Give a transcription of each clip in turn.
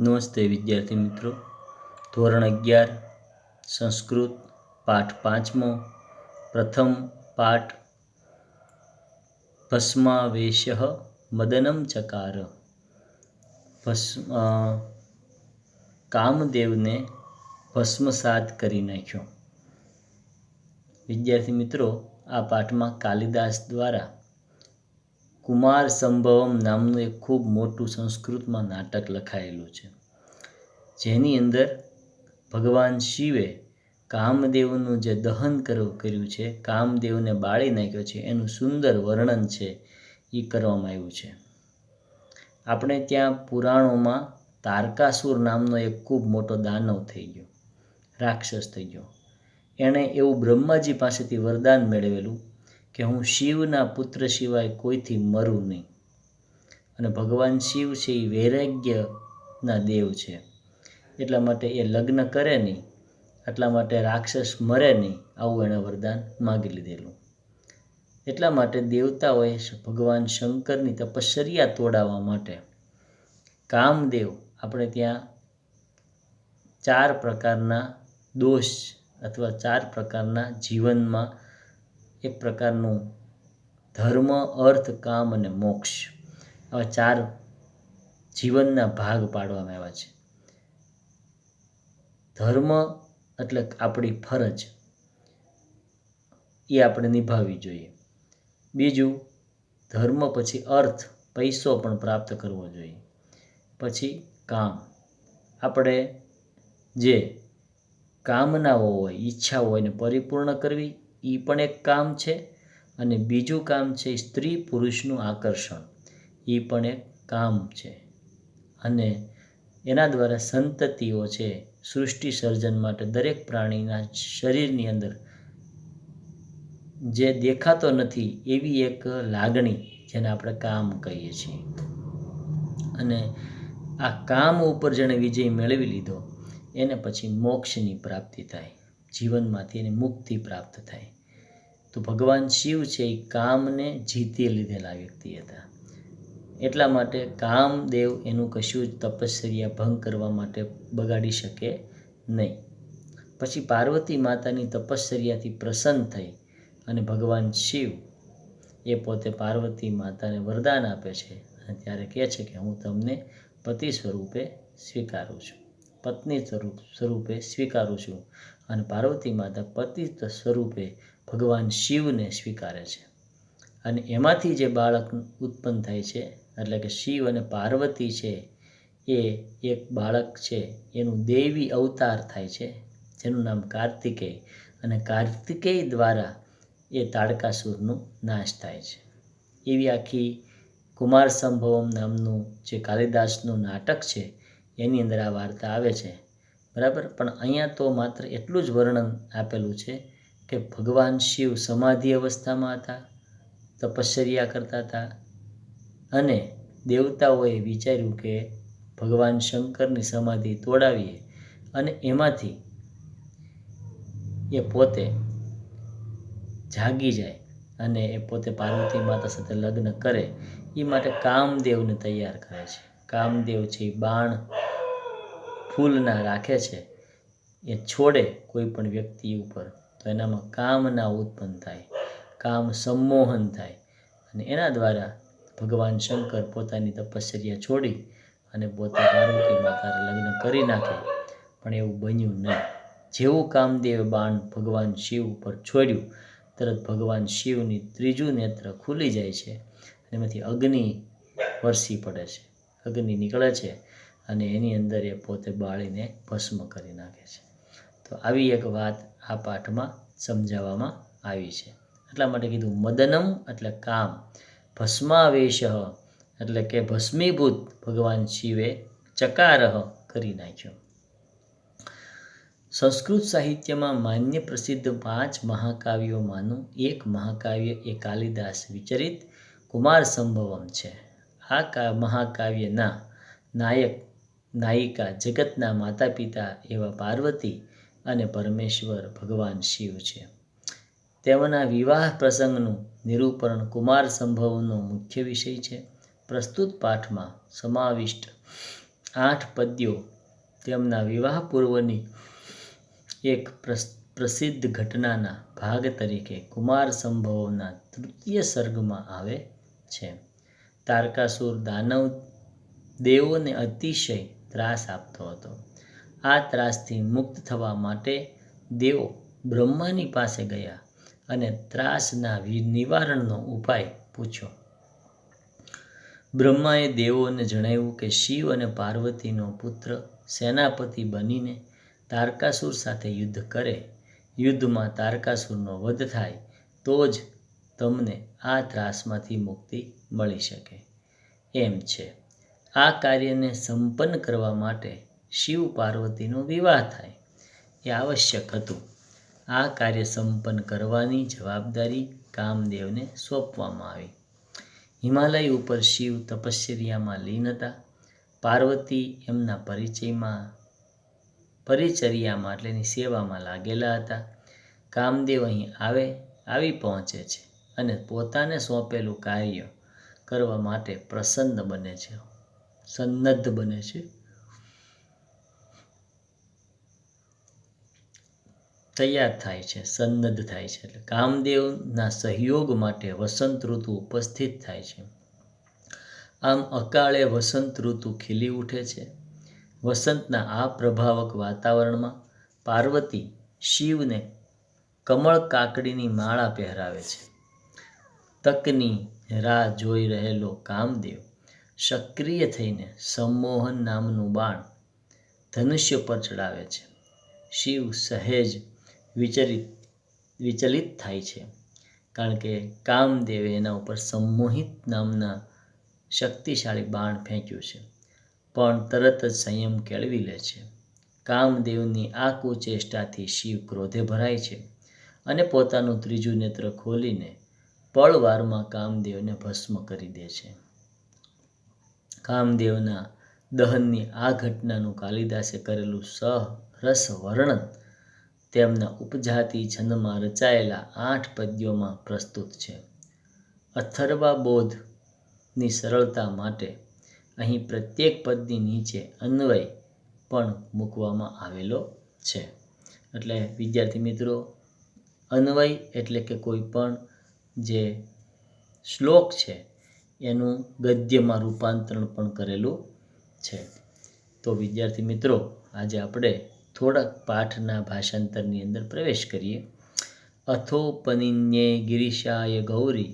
નમસ્તે વિદ્યાર્થી મિત્રો. ધોરણ 11 સંસ્કૃત પાઠ 5મો પ્રથમ પાઠ ભસ્માવેશઃ મદનમ ચકાર. કામદેવને ભસ્મસાત કરી નાખ્યો. વિદ્યાર્થી મિત્રો, આ પાઠમાં કાલિદાસ દ્વારા કુમાર સંભવમ નામનું એક ખૂબ મોટું સંસ્કૃતમાં નાટક લખાયેલું છે, જેની અંદર ભગવાન શિવે કામદેવનું જે દહન કર્યું છે, કામદેવને બાળી નાખ્યો છે, એનું સુંદર વર્ણન છે એ કરવામાં આવ્યું છે. આપણે ત્યાં પુરાણોમાં તારકાસુર નામનો એક ખૂબ મોટો દાનવ થઈ ગયો, રાક્ષસ થઈ ગયો. એણે એવું બ્રહ્માજી પાસેથી વરદાન મેળવેલું કે હું શિવના પુત્ર સિવાય કોઈથી મરું નહીં. અને ભગવાન શિવ છે એ વૈરાગ્યના દેવ છે, એટલા માટે એ લગ્ન કરે નહીં, એટલા માટે રાક્ષસ મરે નહીં, આવું એણે વરદાન માગી લીધેલું. એટલા માટે દેવતાઓએ ભગવાન શંકરની તપશ્ચર્યા તોડાવવા માટે કામદેવ, આપણે ત્યાં 4 પ્રકારના દોષ અથવા 4 પ્રકારના જીવનમાં એક પ્રકારનું ધર્મ, અર્થ, કામ અને મોક્ષ, આવા 4 જીવનના ભાગ પાડવામાં આવ્યા છે. ધર્મ એટલે આપણી ફરજ, એ આપણે નિભાવવી જોઈએ. બીજું, ધર્મ પછી અર્થ, પૈસો પણ પ્રાપ્ત કરવો જોઈએ. પછી કામ, આપણે જે કામનાઓ હોય, ઈચ્છાઓ હોય એને પરિપૂર્ણ કરવી, એ પણ એક કામ છે. અને બીજું કામ છે સ્ત્રી પુરુષનું આકર્ષણ, એ પણ એક કામ છે. અને એના દ્વારા સંતતિઓ છે, સૃષ્ટિ સર્જન માટે દરેક પ્રાણીના શરીરની અંદર જે દેખાતો નથી એવી એક લાગણી, જેને આપણે કામ કહીએ છીએ. અને આ કામ ઉપર જેણે વિજય મેળવી લીધો એને પછી મોક્ષની પ્રાપ્તિ થાય, જીવનમાંથી એને મુક્તિ પ્રાપ્ત થાય. તો ભગવાન શિવ છે એ કામને જીતી લીધેલા વ્યક્તિ હતા. એટલા માટે કામદેવ એનું કશું જ તપશ્ચર્યા ભંગ કરવા માટે બગાડી શકે નહીં. પછી પાર્વતી માતાની તપશ્ચર્યાથી પ્રસન્ન થઈ અને ભગવાન શિવ એ પોતે પાર્વતી માતાને વરદાન આપે છે અને ત્યારે કહે છે કે હું તમને પતિ સ્વરૂપે સ્વીકારું છું, પત્ની સ્વરૂપે સ્વીકારું છું. અને પાર્વતી માતા પતિ સ્વરૂપે ભગવાન શિવને સ્વીકારે છે. અને એમાંથી જે બાળક ઉત્પન્ન થાય છે, એટલે કે શિવ અને પાર્વતી છે એ એક બાળક છે, એનું દેવી અવતાર થાય છે, જેનું નામ કાર્તિકેય. અને કાર્તિકેય દ્વારા એ તાડકાસુરનું નાશ થાય છે. એવી આખી કુમાર સંભવમ નામનું જે કાલિદાસનું નાટક છે એની અંદર આ વાર્તા આવે છે, બરાબર. પણ અહીંયા તો માત્ર એટલું જ વર્ણન આપેલું છે કે ભગવાન શિવ સમાધિ અવસ્થામાં હતા, તપશ્ચર્યા કરતા હતા, અને દેવતાઓએ વિચાર્યું કે ભગવાન શંકરની સમાધિ તોડાવીએ અને એમાંથી એ પોતે જાગી જાય અને એ પોતે પાર્વતી માતા સાથે લગ્ન કરે. એ માટે કામદેવને તૈયાર કરે છે. કામદેવ છે એ બાણ ફૂલના રાખે છે, એ છોડે કોઈ પણ વ્યક્તિ ઉપર તો એનામાં કામના ઉત્પન્ન થાય, કામ સંમોહન થાય. અને એના દ્વારા ભગવાન શંકર પોતાની તપશ્ચર્યા છોડી અને પોતે પાર્વતી માતાને લગ્ન કરી નાખે. પણ એવું બન્યું નહીં. જેવું કામદેવે બાણ ભગવાન શિવ ઉપર છોડ્યું, તરત ભગવાન શિવની 3જું નેત્ર ખુલી જાય છે અને એમાંથી અગ્નિ વરસી પડે છે, અગ્નિ નીકળે છે અને એની અંદર એ પોતે બાળીને ભસ્મ કરી નાખે છે. તો આવી એક વાત આ પાઠમાં સમજાવવામાં આવી છે. એટલા માટે કીધું મદનમ એટલે કામ, ભસ્માવેશ એટલે કે ભસ્મીભૂત ભગવાન શિવે ચકારહ કરી નાખ્યો. સંસ્કૃત સાહિત્યમાં માન્ય પ્રસિદ્ધ 5 મહાકાવ્યોમાંનું એક મહાકાવ્ય એ કાલિદાસ વિચરિત કુમાર સંભવમ છે. આ મહાકાવ્યના નાયક નાયિકા જગતના માતા પિતા એવા પાર્વતી અને પરમેશ્વર ભગવાન શિવ છે. તેમના વિવાહ પ્રસંગનું નિરૂપણ કુમાર સંભવનો મુખ્ય વિષય છે. પ્રસ્તુત પાઠમાં સમાવિષ્ટ 8 પદ્યો તેમના વિવાહ પૂર્વની એક પ્રસિદ્ધ ઘટનાના ભાગ તરીકે કુમાર સંભવોના 3ય સર્ગમાં આવે છે. તારકાસુર દાનવ દેવોને અતિશય ત્રાસ આપતો હતો. આ ત્રાસથી મુક્ત થવા માટે દેવો બ્રહ્માની પાસે ગયા અને ત્રાસના નિવારણનો ઉપાય પૂછ્યો. બ્રહ્માએ દેવોને જણાવ્યું કે શિવ અને પાર્વતીનો પુત્ર સેનાપતિ બનીને તારકાસુર સાથે યુદ્ધ કરે. યુદ્ધમાં તારકાસુરનો વધ થાય તો જ તમને આ ત્રાસમાંથી મુક્તિ મળી શકે એમ છે. આ કાર્યને સંપન્ન કરવા માટે શિવ પાર્વતીનો વિવાહ થાય એ આવશ્યક હતું. આ કાર્ય સંપન્ન કરવાની જવાબદારી કામદેવને સોંપવામાં આવી. હિમાલય ઉપર શિવ તપશ્ચર્યામાં લીન હતા. પાર્વતી એમના પરિચર્યામાં એટલે એની સેવામાં લાગેલા હતા. કામદેવ અહીં આવી પહોંચે છે અને પોતાને સોંપેલું કાર્ય કરવા માટે સન્નદ્ધ બને છે. તૈયાર થાય છે, સન્નદ્ધ થાય છે. એટલે કામદેવના સહયોગ માટે વસંત ઋતુ ઉપસ્થિત થાય છે. આમ અકાળે વસંત ઋતુ ખીલી ઉઠે છે. વસંતના આ પ્રભાવક વાતાવરણમાં પાર્વતી શિવને કમળ કાકડીની માળા પહેરાવે છે. તકની રાહ જોઈ રહેલો કામદેવ સક્રિય થઈને સંમોહન નામનું બાણ ધનુષ્ય પર ચડાવે છે. શિવ સહેજ વિચલિત થાય છે, કારણ કે કામદેવે એના ઉપર સંમોહિત નામના શક્તિશાળી બાણ ફેંક્યું છે, પણ તરત જ સંયમ કેળવી લે છે. કામદેવની આ કુચેષ્ટાથી શિવ ક્રોધે ભરાય છે અને પોતાનું 3જું નેત્ર ખોલીને પળવારમાં કામદેવને ભસ્મ કરી દે છે. કામદેવના દહનની આ ઘટનાનું કાલિદાસે કરેલું સરસ વર્ણન તેમના ઉપજાતિ છંદમાં રચાયેલા 8 પદ્યોમાં પ્રસ્તુત છે. અથર્વાબોધની સરળતા માટે અહીં પ્રત્યેક પદની નીચે અન્વય પણ મૂકવામાં આવેલો છે. એટલે વિદ્યાર્થી મિત્રો, અન્વય એટલે કે કોઈ પણ જે શ્લોક છે એનું ગદ્યમાં રૂપાંતરણ પણ કરેલું છે. તો વિદ્યાર્થી મિત્રો, આજે આપણે થોડાક પાઠના ભાષાંતરની અંદર પ્રવેશ કરીએ. અથોપનિન્યે ગિરિશાય ગૌરી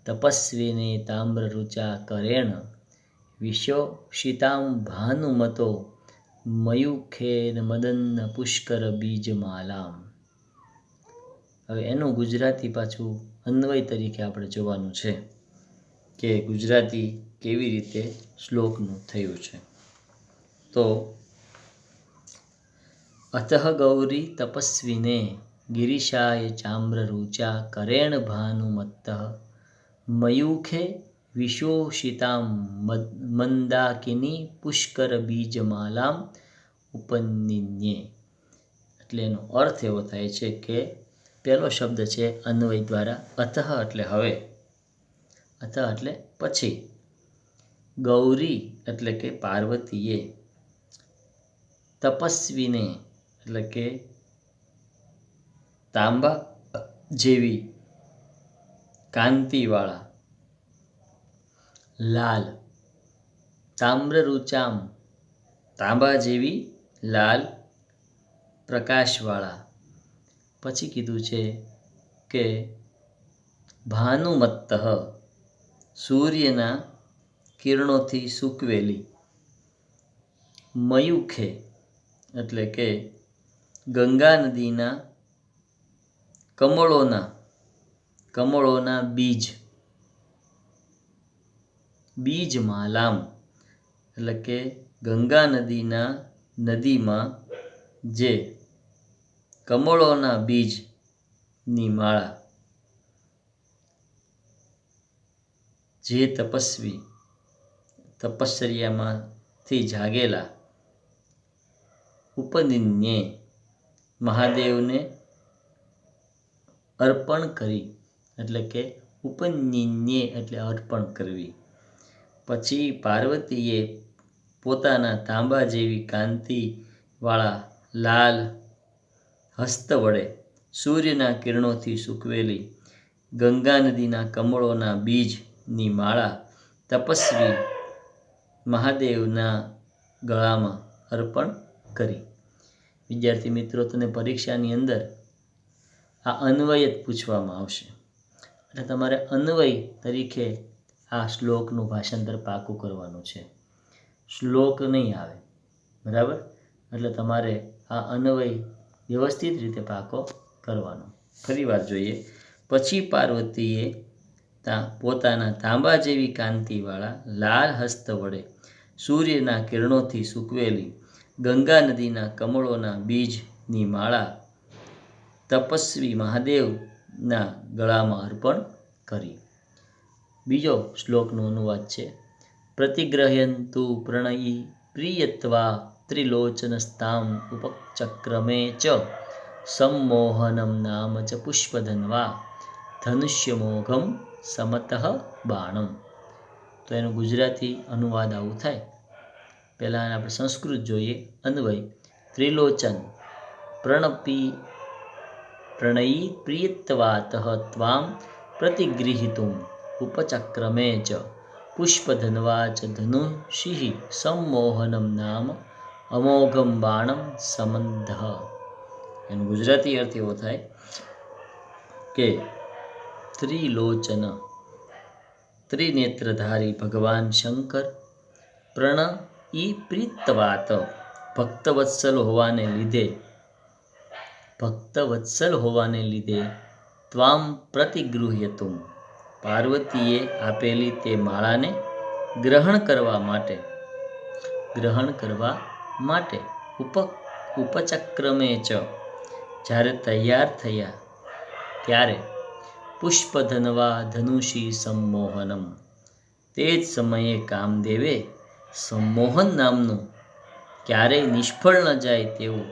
તપસ્વીને તામ્રરુચા કરેણ વિશોષિતાં ભાનુમતો મયુખેન મદન્ન પુષ્કર બીજમાલામ. હવે એનું ગુજરાતી પાછું અન્વય તરીકે આપણે જોવાનું છે કે ગુજરાતી કેવી રીતે શ્લોકનું થયું છે. તો અતઃ ગૌરી તપસ્વીને ગિરિશાય ચામ્રરુચા કરેણ ભાનુમત્તઃ મયુખે વિશોષિતાં મંદાકિની પુષ્કર બીજમાલામ ઉપનિન્યે. એટલે એનો અર્થ એવો થાય છે કે પહેલો શબ્દ છે અન્વય દ્વારા અતઃ એટલે હવે, અતઃ એટલે પછી, ગૌરી એટલે કે પાર્વતીએ, તપસ્વીને એટલે કે તાંબા જેવી કાંતિવાળા, લાલ, તામ્રરુચામ તાંબા જેવી લાલ પ્રકાશવાળા. પછી કીધું છે કે ભાનુમત્તઃ સૂર્યના કિરણોથી સૂકવેલી, મયુખે એટલે કે ગંગા નદીના કમળોના બીજમાલામ એટલે કે ગંગા નદીમાં જે કમળોના બીજની માળા જે તપસ્વી તપશ્ચર્યામાંથી જાગેલા ઉપનિન્યે મહાદેવને અર્પણ કરી, એટલે કે ઉપનિન્યે એટલે અર્પણ કરવી. પછી પાર્વતીએ પોતાના તાંબા જેવી કાંતિવાળા લાલ હસ્ત વડે સૂર્યના કિરણોથી સૂકવેલી ગંગા નદીના કમળોના બીજની માળા તપસ્વી મહાદેવના ગળામાં અર્પણ કરી. વિદ્યાર્થી મિત્રો, તને પરીક્ષાની અંદર આ અન્વય જ પૂછવામાં આવશે, એટલે તમારે અન્વય તરીકે આ શ્લોકનું ભાષાંતર પાકું કરવાનું છે. શ્લોક નહીં આવે, બરાબર? એટલે તમારે આ અન્વય વ્યવસ્થિત રીતે પાકો કરવાનો. ફરી વાર જોઈએ. પછી પાર્વતીએ પોતાના તાંબા જેવી કાંતિવાળા લાલ હસ્ત વડે સૂર્યના કિરણોથી સૂકવેલી ગંગા નદીના કમળોના બીજની માળા તપસ્વી મહાદેવના ગળામાં અર્પણ કરી. બીજો શ્લોકનો અનુવાદ છે. પ્રતિગ્રહ્યંતુ પ્રણયી પ્રિયત્વા ત્રિલોચનસ્તામ ઉપચક્રમે ચ સંમોહનમ નામ ચ પુષ્પધન્વા ધનુષ્યમોઘમ સમતઃ બાણમ. તો એનું ગુજરાતી અનુવાદ આવું થાય. પહેલાં આપણે સંસ્કૃત જોઈએ. અન્વય. ત્રિલોચન પ્રણયી પ્રિયત્વાતઃ ત્વામ પ્રતિગૃહીતુમ ઉપચક્રમે ચ પુષ્પધન્વા ચ ધનુષિઃ સંમોહનમ નામ અમોઘમ બાણમ સમંધઃ. એનો ગુજરાતી અર્થ એવો થાય કે ત્રિલોચન ત્રિનેત્રધારી ભગવાન શંકર પ્રણયી પ્રીતવાત ભક્તવત્સલ હોવાને લીધે ત્વામ પ્રતિગૃહ્યતુમ પાર્વતીએ આપેલી તે માળાને ગ્રહણ કરવા માટે ઉપચક્રમે ચ જ્યારે તૈયાર થયા ત્યારે પુષ્પધન્વા ધનુષી સંમોહનમ તે જ સમયે કામદેવે સંમોહન નામનું ક્યારેય નિષ્ફળ ન જાય તેવું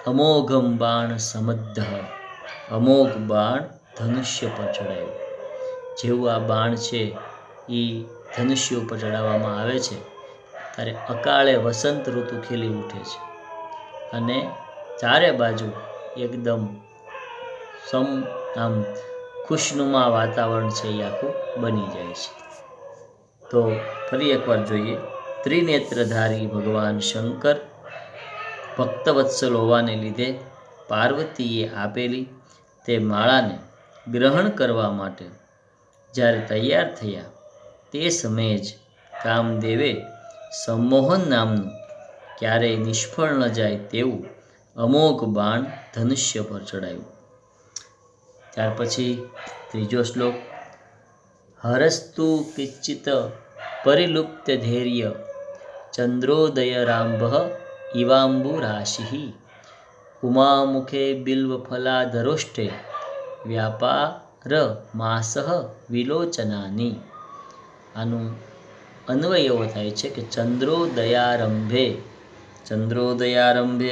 અમોઘમ બાણ સમદ્ધ અમોઘ બાણ ધનુષ્ય પર ચડાવ્યું. જેવું આ બાણ છે એ ધનુષ્ય ઉપર ચડાવવામાં આવે છે ત્યારે અકાળે વસંત ઋતુ ખીલી ઉઠે છે અને ચારે બાજુ એકદમ આમ ખુશનુમા વાતાવરણ છે એ આખું બની જાય છે. તો ફરી એકવાર જોઈએ. ત્રિનેત્રધારી ભગવાન શંકર ભક્તવત્સલ હોવાને લીધે પાર્વતીએ આપેલી તે માળાને ગ્રહણ કરવા માટે જ્યારે તૈયાર થયા તે સમયે જ કામદેવે સંમોહન નામનું ક્યારેય નિષ્ફળ ન જાય તેવું અમોઘ બાણ ધનુષ્ય પર ચડાવ્યું. ત્યાર પછી ત્રીજો શ્લોક. હરસ્તુ કિંચિત પરિલુપ્ત ધૈર્ય ચંદ્રોદયરાંભ ઇવાંબુરાશિઃ ઉમામુખે બિલ્વફલાધરોષ્ઠે વ્યાપાર માસઃ વિલોચનાની. આનું અન્વય એવો થાય છે કે ચંદ્રોદયારંભે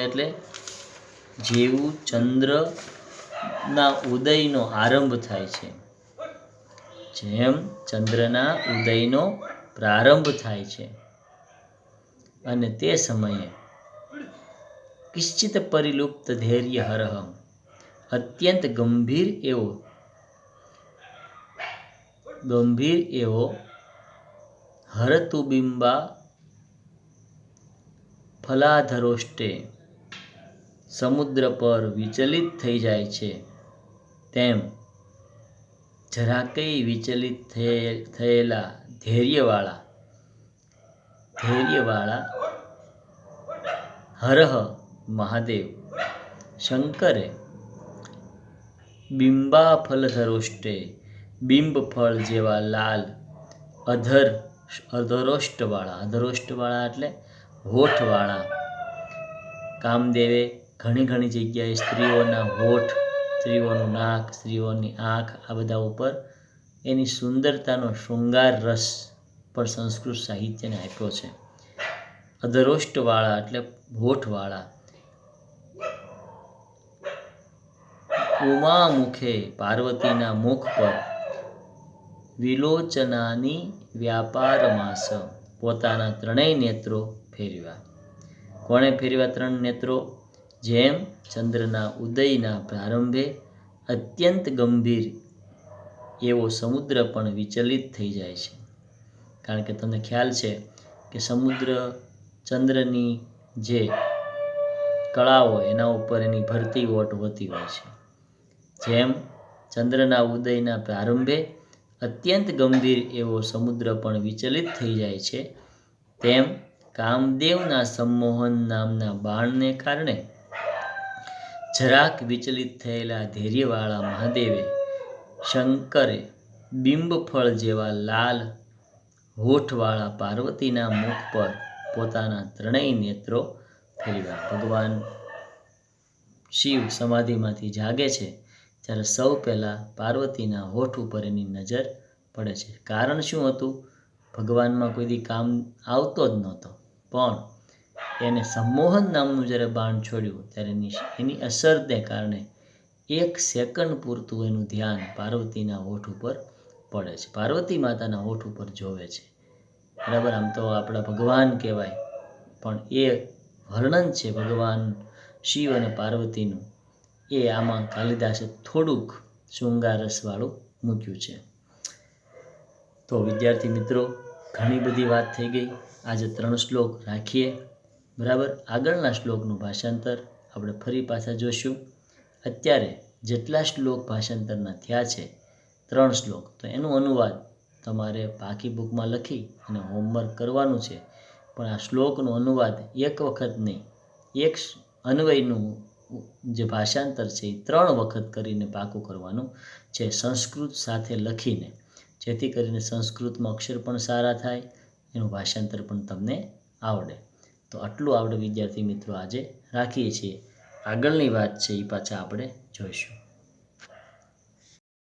એટલે જેવું ચંદ્રના ઉદયનો આરંભ થાય છે, જેમ ચંદ્રના ઉદયનો પ્રારંભ થાય છે અને તે સમયે કિંચિત પરિલુપ્ત ધૈર્ય હરહ અત્યંત ગંભીર એવો હરતુબિંબા ફલાધરોષ્ટે સમુદ્ર પર વિચલિત થઈ જાય છે તેમ જરાકઈ વિચલિત થયેલા ધૈર્યવાળા હરહ મહાદેવ શંકરે બિંબાફલધરોષ્ટે બિંબફળ જેવા લાલ અધરોષ્ટવાળા એટલે હોઠવાળા. કામદેવે ઘણી જગ્યાએ સ્ત્રીઓના હોઠ, સ્ત્રીઓનું નાક, સ્ત્રીઓની આંખ આ બધા ઉપર એની સુંદરતાનો શૃંગાર રસ પણ સંસ્કૃત સાહિત્યને આપ્યો છે. અધરોષ્ટવાળા એટલે હોઠવાળા. ઉમા મુખે પાર્વતીના મુખ પર વ્યાપારમાસ પોતાના ત્રણેય નેત્રો ફેરવ્યા. કોણે ફેરવ્યા ત્રણ નેત્રો? જેમ ચંદ્રના ઉદયના પ્રારંભે અત્યંત ગંભીર એવો સમુદ્ર પણ વિચલિત થઈ જાય છે. કારણ કે તમને ખ્યાલ છે કે સમુદ્ર ચંદ્રની જે કળાઓ એના ઉપર એની ભરતી ઓટ હોતી હોય છે. જેમ ચંદ્રના ઉદયના પ્રારંભે અત્યંત ગંભીર એવો સમુદ્ર પણ વિચલિત થઈ જાય છે, તેમ કામદેવના સંમોહન નામના બાણને કારણે જરાક વિચલિત થયેલા ધૈર્યવાળા મહાદેવે શંકરે બિંબફળ જેવા લાલ હોઠવાળા પાર્વતીના મુખ પર પોતાના ત્રણેય નેત્રો ફેરવ્યા. ભગવાન શિવ સમાધિમાંથી જાગે છે ત્યારે સૌ પહેલાં પાર્વતીના હોઠ ઉપર એની નજર પડે છે. કારણ શું હતું? ભગવાનમાં કોઈ દી કામ આવતો જ નહોતો, પણ એને સંમોહન નામનું જ્યારે બાણ છોડ્યું ત્યારે એની અસરને કારણે 1 સેકન્ડ પૂરતું એનું ધ્યાન પાર્વતીના હોઠ ઉપર પડે છે, પાર્વતી માતાના હોઠ ઉપર જોવે છે. બરાબર, આમ તો આપણા ભગવાન કહેવાય, પણ એ વર્ણન છે ભગવાન શિવ અને પાર્વતીનું, એ આમાં કાલિદાસે થોડુંક શૃંગારસવાળું મૂક્યું છે. તો વિદ્યાર્થી મિત્રો, ઘણી બધી વાત થઈ ગઈ. આજે 3 શ્લોક રાખીએ. બરાબર, આગળના શ્લોકનું ભાષાંતર આપણે ફરી પાછા જોઈશું. અત્યારે જેટલા શ્લોક ભાષાંતરના થયા છે 3 શ્લોક, તો એનું અનુવાદ તમારે પાકી બુકમાં લખી અને હોમવર્ક કરવાનું છે. પણ આ શ્લોકનો અનુવાદ એક વખત નહીં, એક અન્વયનું જે ભાષાંતર છે એ 3 વખત કરીને પાકું કરવાનું છે, સંસ્કૃત સાથે લખીને, જેથી કરીને સંસ્કૃતમાં અક્ષર પણ સારા થાય, એનું ભાષાંતર પણ તમને આવડે. તો આટલું આપણે વિદ્યાર્થી મિત્રો આજે રાખીએ છીએ. આગળની વાત છે એ પાછા આપણે જોઈશું.